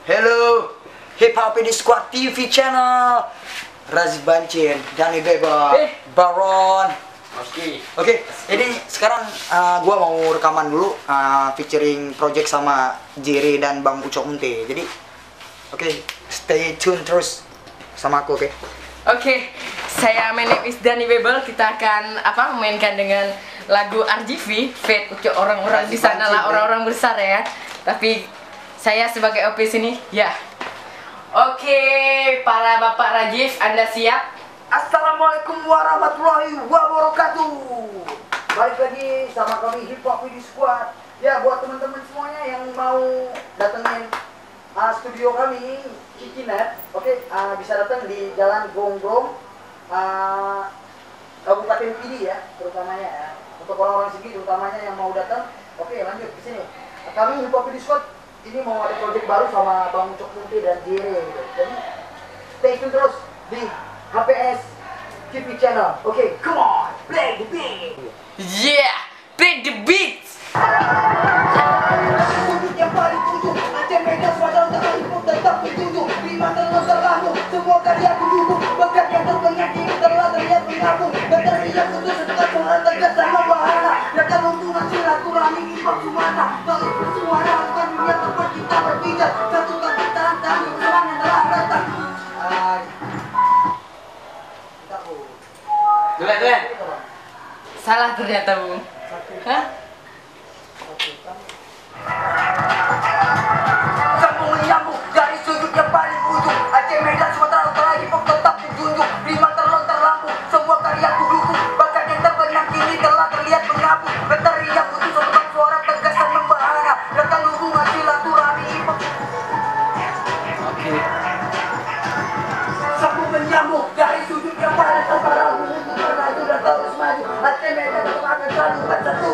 Hello, Hip Hop di Squad TV channel. Razi Bancin, Dani Beba, Baron. Oke, ini sekarang gua mau rekaman dulu featuring project sama Jerry dan Bang Ucok Munte. Jadi oke, stay tune terus sama aku, oke? Oke, saya my name is Dani Bebel. Kita akan memainkan dengan lagu RGV, Fate untuk orang-orang di sana lah, orang-orang besar ya. Tapi saya sebagai OP sini, ya. Oke, para Bapak Rajif, Anda siap? Assalamualaikum warahmatullahi wabarakatuh. Balik lagi sama kami Hip Hop di Squad. Ya, buat teman-teman semuanya yang mau datengin studio kami Cikinet, oke, bisa datang di Jalan Gonggong, Kabupaten Pidi ya, terutamanya ya. Untuk orang-orang segi terutamanya yang mau datang, oke, lanjut ke sini. Kami Hip Hop di Squad ini mau ada project baru sama Bang Ucok Munte dan Jere gitu. Jadi stay tune terus di HPS TV channel. Oke, come on, play the beat. Yeah, play the beat. Yang paling ujung, Aceh Medan Sumatera Utara pun tetap berjunjung. Lima telur terlalu, semua karya duduk. Bakat yang terpengat ini telah terlihat mengapung. Dan terlihat putus setelah suara tegas dan membahana. Datang hubungan silaturahmi hip-hop Sumatera. Balik bersuara, bukan dunia tempat kita berbicara. Satukan kita kami perang yang telah datang. Dulu. Salah ternyata, Bung. Hah? Sambung menyambung dari sudut yang paling ujung. Aceh Medan Sumatera Utara hip-hop tetap dijunjung. Lima terlontar lampu, semua karya ku dukung. Bakat yang terbenam kini telah terlihat mengapung. Berteriak untuk sosok suara tegas dan membahana. Datang hubungan silaturahmi hip-hop. Sambung menyambung dari sudut yang paling utara. Hubungan itu dan terus maju. Aceh Medan akan selalu bersatu.